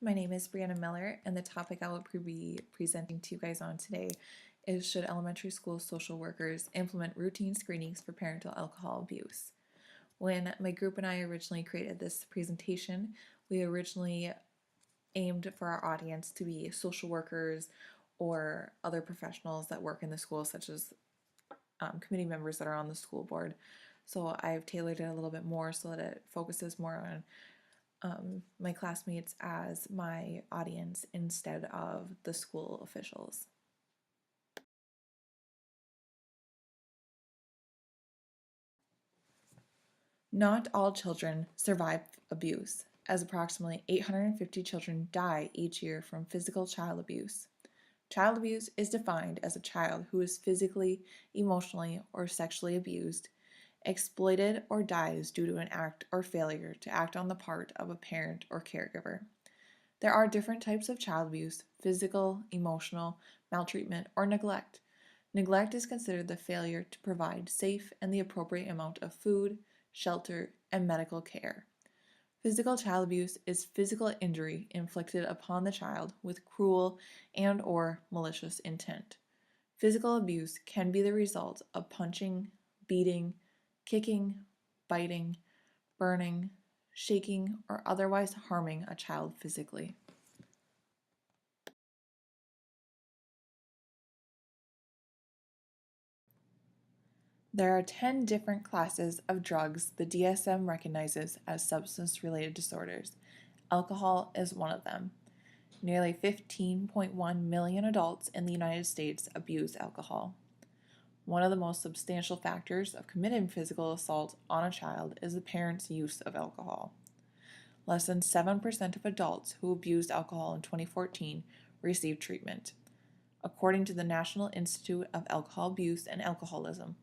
My name is Brianna Miller, and the topic I will be presenting to you guys on today is should elementary school social workers implement routine screenings for parental alcohol abuse? When my group and I originally created this presentation, we originally aimed for our audience to be social workers or other professionals that work in the school, such as committee members that are on the school board. So I've tailored it a little bit more so that it focuses more on my classmates as my audience instead of the school officials. Not all children survive abuse, as approximately 850 children die each year from physical child abuse. Child abuse is defined as a child who is physically, emotionally, or sexually abused, exploited, or dies due to an act or failure to act on the part of a parent or caregiver. There are different types of child abuse: physical, emotional, maltreatment, or neglect. Neglect is considered the failure to provide safe and the appropriate amount of food, shelter, and medical care. Physical child abuse is physical injury inflicted upon the child with cruel and/or malicious intent. Physical abuse can be the result of punching, beating, kicking, biting, burning, shaking, or otherwise harming a child physically. There are 10 different classes of drugs the DSM recognizes as substance-related disorders. Alcohol is one of them. Nearly 15.1 million adults in the United States abuse alcohol. One of the most substantial factors of committing physical assault on a child is the parent's use of alcohol. Less than 7% of adults who abused alcohol in 2014 received treatment. According to the National Institute of Alcohol Abuse and Alcoholism,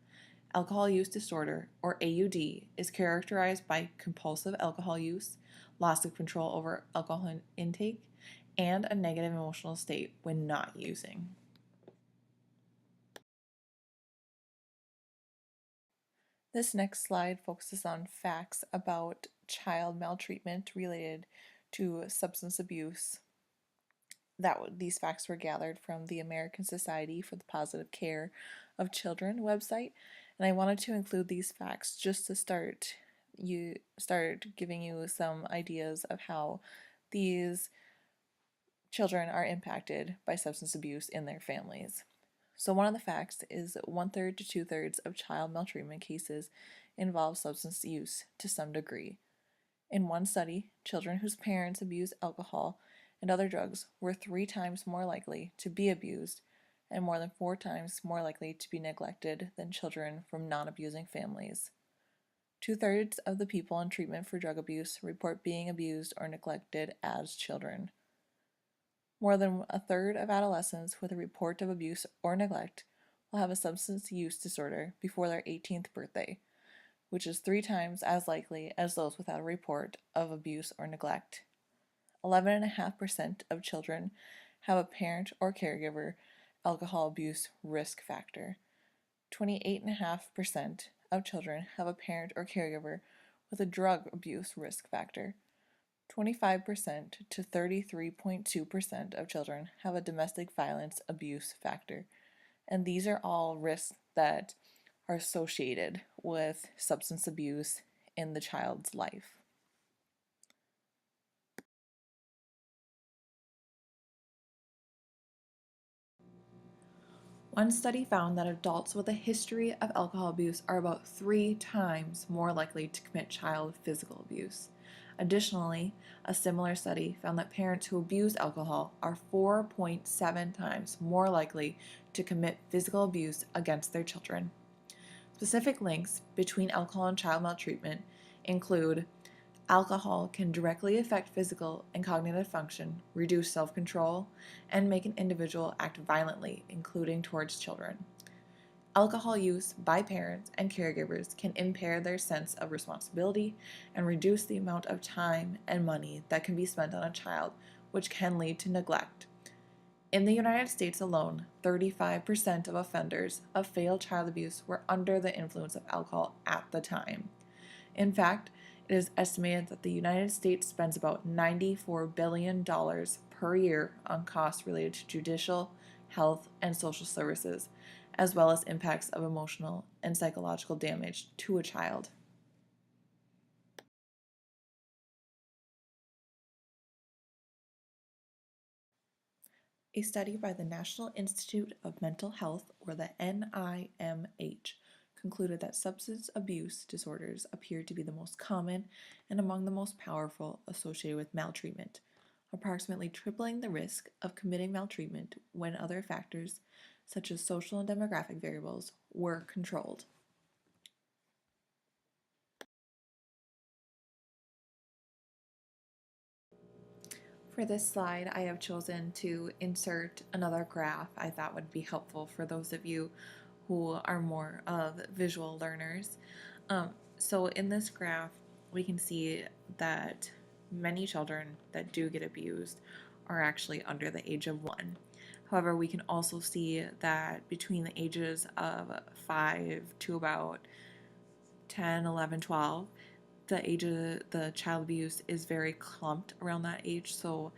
alcohol use disorder, or AUD, is characterized by compulsive alcohol use, loss of control over alcohol intake, and a negative emotional state when not using. This next slide focuses on facts about child maltreatment related to substance abuse. These facts were gathered from the American Society for the Positive Care of Children website, and I wanted to include these facts just to start giving you some ideas of how these children are impacted by substance abuse in their families. So one of the facts is 1/3 to 2/3 of child maltreatment cases involve substance use to some degree. In one study, children whose parents abused alcohol and other drugs were 3 times more likely to be abused and more than 4 times more likely to be neglected than children from non-abusing families. 2/3 of the people in treatment for drug abuse report being abused or neglected as children. More than 1/3 of adolescents with a report of abuse or neglect will have a substance use disorder before their 18th birthday, which is 3 times as likely as those without a report of abuse or neglect. 11.5% of children have a parent or caregiver alcohol abuse risk factor. 28.5% of children have a parent or caregiver with a drug abuse risk factor. 25% to 33.2% of children have a domestic violence abuse factor. And these are all risks that are associated with substance abuse in the child's life. One study found that adults with a history of alcohol abuse are about 3 times more likely to commit child physical abuse. Additionally, a similar study found that parents who abuse alcohol are 4.7 times more likely to commit physical abuse against their children. Specific links between alcohol and child maltreatment include: alcohol can directly affect physical and cognitive function, reduce self-control, and make an individual act violently, including towards children. Alcohol use by parents and caregivers can impair their sense of responsibility and reduce the amount of time and money that can be spent on a child, which can lead to neglect. In the United States alone, 35% of offenders of failed child abuse were under the influence of alcohol at the time. In fact, It is estimated that the United States spends about $94 billion per year on costs related to judicial, health, and social services, as well as impacts of emotional and psychological damage to a child. A study by the National Institute of Mental Health, or the NIMH, concluded that substance abuse disorders appear to be the most common and among the most powerful associated with maltreatment, approximately tripling the risk of committing maltreatment when other factors, such as social and demographic variables, were controlled. For this slide, I have chosen to insert another graph I thought would be helpful for those of you who are more of visual learners. So in this graph, we can see that many children that do get abused are actually under the age of 1. However, we can also see that between the ages of 5 to about 10, 11, 12, the age of the child abuse is very clumped around that age. So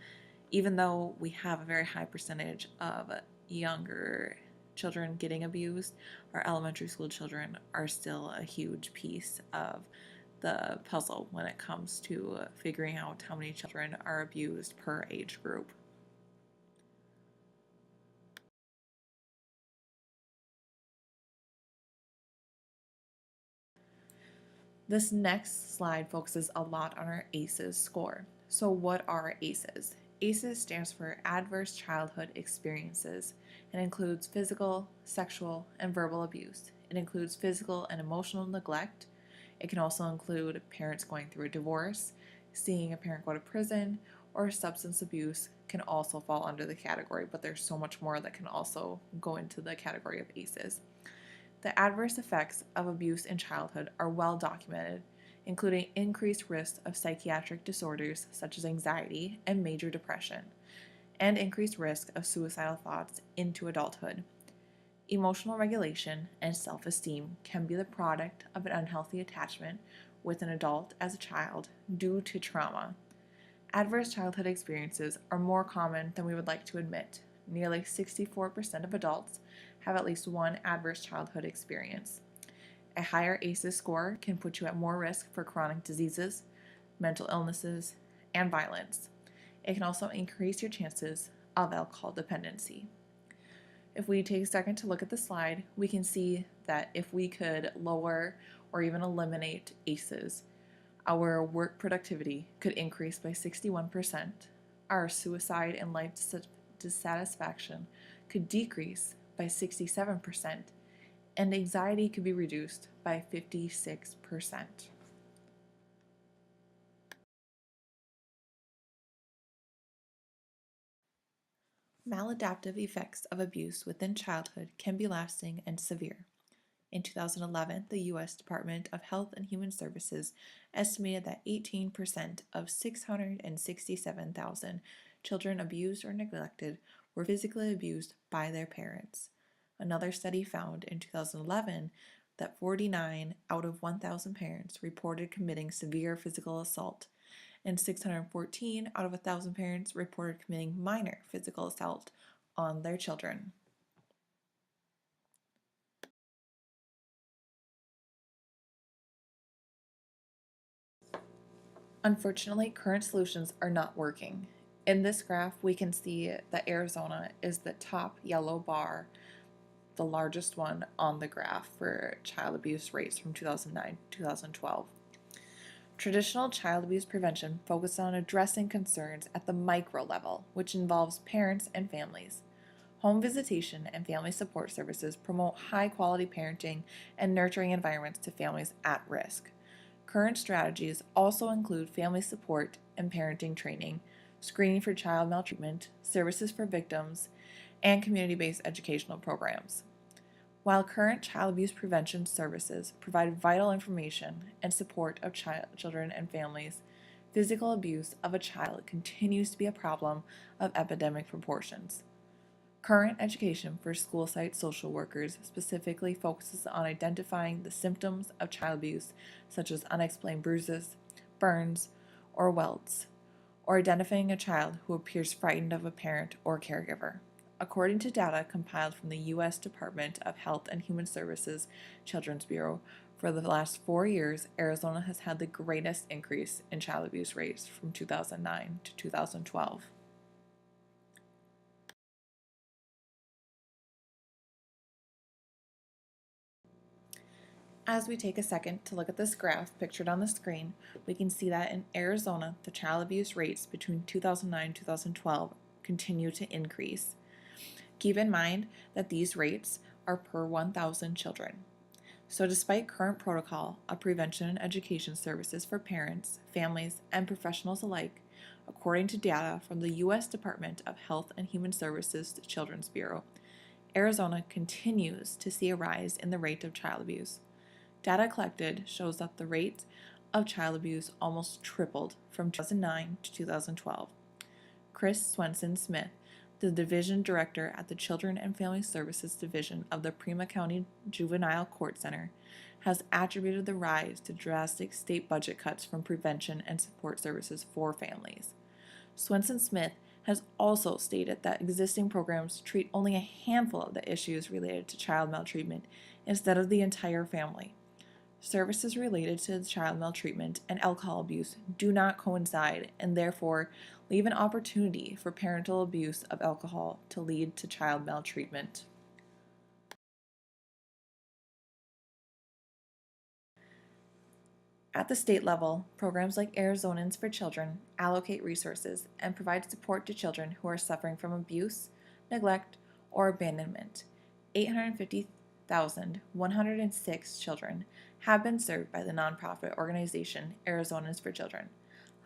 even though we have a very high percentage of younger children getting abused, our elementary school children are still a huge piece of the puzzle when it comes to figuring out how many children are abused per age group. This next slide focuses a lot on our ACEs score. So what are ACEs? ACEs stands for Adverse Childhood Experiences and includes physical, sexual, and verbal abuse. It includes physical and emotional neglect. It can also include parents going through a divorce, seeing a parent go to prison, or substance abuse can also fall under the category, but there's so much more that can also go into the category of ACEs. The adverse effects of abuse in childhood are well documented, including increased risk of psychiatric disorders such as anxiety and major depression, and increased risk of suicidal thoughts into adulthood. Emotional regulation and self-esteem can be the product of an unhealthy attachment with an adult as a child due to trauma. Adverse childhood experiences are more common than we would like to admit. Nearly 64% of adults have at least one adverse childhood experience. A higher ACEs score can put you at more risk for chronic diseases, mental illnesses, and violence. It can also increase your chances of alcohol dependency. If we take a second to look at the slide, we can see that if we could lower or even eliminate ACEs, our work productivity could increase by 61%, our suicide and life dissatisfaction could decrease by 67%, and anxiety could be reduced by 56%. Maladaptive effects of abuse within childhood can be lasting and severe. In 2011, the U.S. Department of Health and Human Services estimated that 18% of 667,000 children abused or neglected were physically abused by their parents. Another study found in 2011 that 49 out of 1,000 parents reported committing severe physical assault, and 614 out of 1,000 parents reported committing minor physical assault on their children. Unfortunately, current solutions are not working. In this graph, we can see that Arizona is the top yellow bar, the largest one on the graph for child abuse rates from 2009 to 2012. Traditional child abuse prevention focuses on addressing concerns at the micro level, which involves parents and families. Home visitation and family support services promote high-quality parenting and nurturing environments to families at risk. Current strategies also include family support and parenting training, screening for child maltreatment, services for victims, and community-based educational programs. While current child abuse prevention services provide vital information and support of children and families, physical abuse of a child continues to be a problem of epidemic proportions. Current education for school site social workers specifically focuses on identifying the symptoms of child abuse, such as unexplained bruises, burns, or welts, or identifying a child who appears frightened of a parent or caregiver. According to data compiled from the U.S. Department of Health and Human Services Children's Bureau, for the last 4 years, Arizona has had the greatest increase in child abuse rates from 2009 to 2012. As we take a second to look at this graph pictured on the screen, we can see that in Arizona, the child abuse rates between 2009 and 2012 continue to increase. Keep in mind that these rates are per 1,000 children. So despite current protocol of prevention and education services for parents, families, and professionals alike, according to data from the U.S. Department of Health and Human Services Children's Bureau, Arizona continues to see a rise in the rate of child abuse. Data collected shows that the rate of child abuse almost tripled from 2009 to 2012. Chris Swenson Smith, the division director at the Children and Family Services Division of the Pima County Juvenile Court Center, has attributed the rise to drastic state budget cuts from prevention and support services for families. Swenson Smith has also stated that existing programs treat only a handful of the issues related to child maltreatment instead of the entire family. Services related to child maltreatment and alcohol abuse do not coincide and therefore leave an opportunity for parental abuse of alcohol to lead to child maltreatment. At the state level, programs like Arizonans for Children allocate resources and provide support to children who are suffering from abuse, neglect, or abandonment. 850,106 children have been served by the nonprofit organization Arizonans for Children.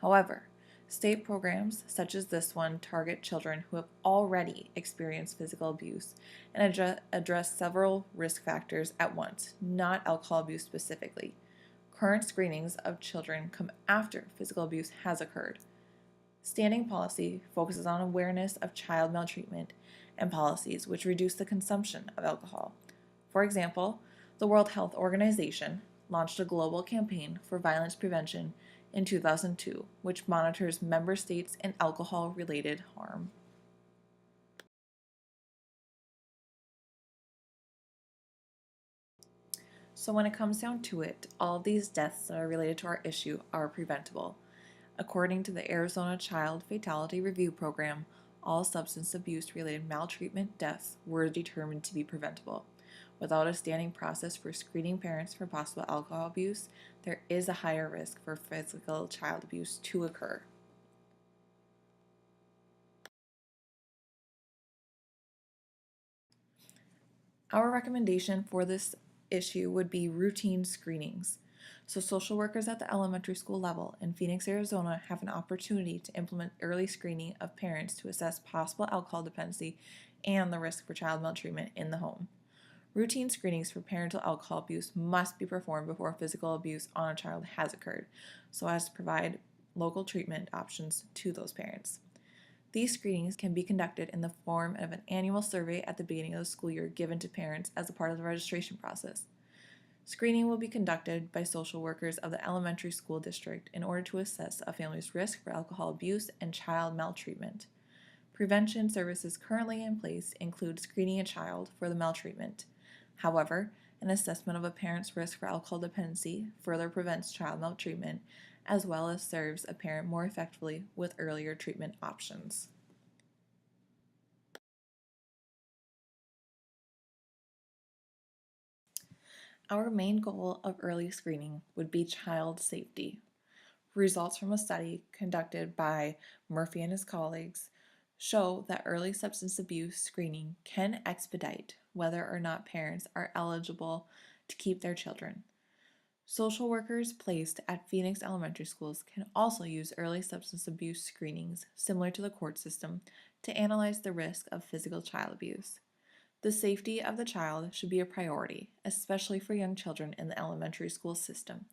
However, state programs such as this one target children who have already experienced physical abuse and address several risk factors at once, not alcohol abuse specifically. Current screenings of children come after physical abuse has occurred. Standing policy focuses on awareness of child maltreatment and policies which reduce the consumption of alcohol. For example, the World Health Organization launched a global campaign for violence prevention in 2002, which monitors member states in alcohol-related harm. So when it comes down to it, all of these deaths that are related to our issue are preventable. According to the Arizona Child Fatality Review Program, all substance abuse-related maltreatment deaths were determined to be preventable. Without a standing process for screening parents for possible alcohol abuse, there is a higher risk for physical child abuse to occur. Our recommendation for this issue would be routine screenings. So social workers at the elementary school level in Phoenix, Arizona have an opportunity to implement early screening of parents to assess possible alcohol dependency and the risk for child maltreatment in the home. Routine screenings for parental alcohol abuse must be performed before physical abuse on a child has occurred, so as to provide local treatment options to those parents. These screenings can be conducted in the form of an annual survey at the beginning of the school year given to parents as a part of the registration process. Screening will be conducted by social workers of the elementary school district in order to assess a family's risk for alcohol abuse and child maltreatment. Prevention services currently in place include screening a child for the maltreatment. However, an assessment of a parent's risk for alcohol dependency further prevents child maltreatment, as well as serves a parent more effectively with earlier treatment options. Our main goal of early screening would be child safety. Results from a study conducted by Murphy and his colleagues show that early substance abuse screening can expedite whether or not parents are eligible to keep their children. Social workers placed at Phoenix elementary schools can also use early substance abuse screenings similar to the court system to analyze the risk of physical child abuse. The safety of the child should be a priority, especially for young children in the elementary school system.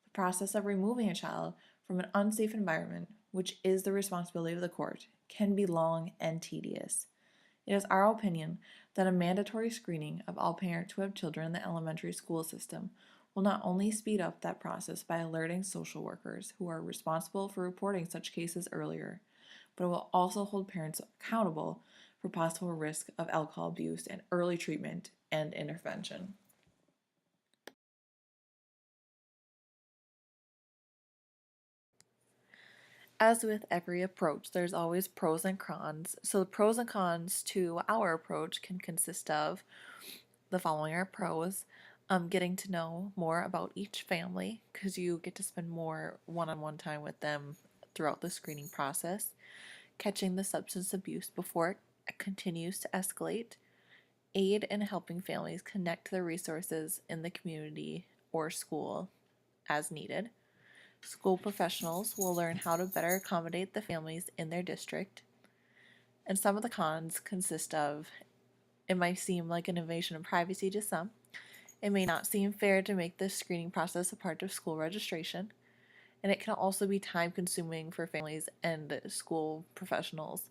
The process of removing a child from an unsafe environment, which is the responsibility of the court, can be long and tedious. It is our opinion that a mandatory screening of all parents who have children in the elementary school system will not only speed up that process by alerting social workers who are responsible for reporting such cases earlier, but it will also hold parents accountable for possible risk of alcohol abuse and early treatment and intervention. As with every approach, there's always pros and cons. So the pros and cons to our approach can consist of the following are pros. Getting to know more about each family because you get to spend more one-on-one time with them throughout the screening process. Catching the substance abuse before it continues to escalate. Aid in helping families connect to the resources in the community or school as needed. School professionals will learn how to better accommodate the families in their district. And some of the cons consist of it might seem like an invasion of privacy to some. It may not seem fair to make this screening process a part of school registration. And it can also be time consuming for families and school professionals.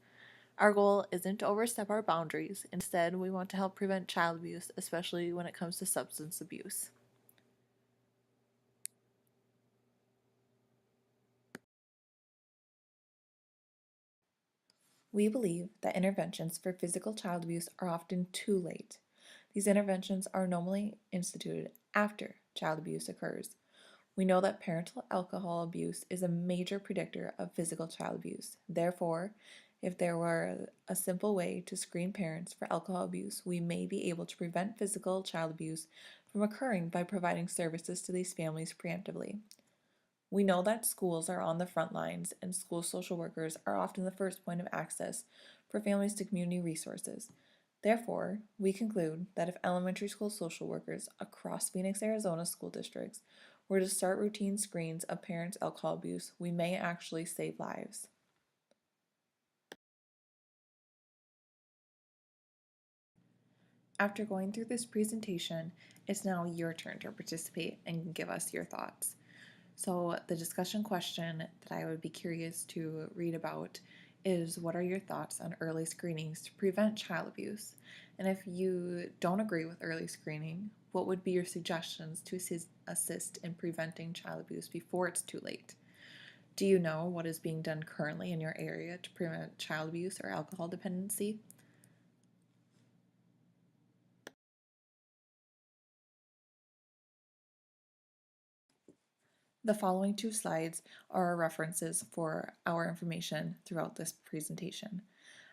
Our goal isn't to overstep our boundaries. Instead, we want to help prevent child abuse, especially when it comes to substance abuse. We believe that interventions for physical child abuse are often too late. These interventions are normally instituted after child abuse occurs. We know that parental alcohol abuse is a major predictor of physical child abuse. Therefore, if there were a simple way to screen parents for alcohol abuse, we may be able to prevent physical child abuse from occurring by providing services to these families preemptively. We know that schools are on the front lines and school social workers are often the first point of access for families to community resources. Therefore, we conclude that if elementary school social workers across Phoenix, Arizona school districts were to start routine screens of parents' alcohol abuse, we may actually save lives. After going through this presentation, it's now your turn to participate and give us your thoughts. So the discussion question that I would be curious to read about is, what are your thoughts on early screenings to prevent child abuse? And if you don't agree with early screening, what would be your suggestions to assist in preventing child abuse before it's too late? Do you know what is being done currently in your area to prevent child abuse or alcohol dependency? The following two slides are references for our information throughout this presentation.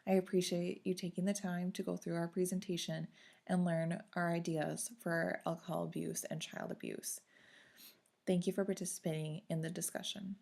I appreciate you taking the time to go through our presentation and learn our ideas for alcohol abuse and child abuse. Thank you for participating in the discussion.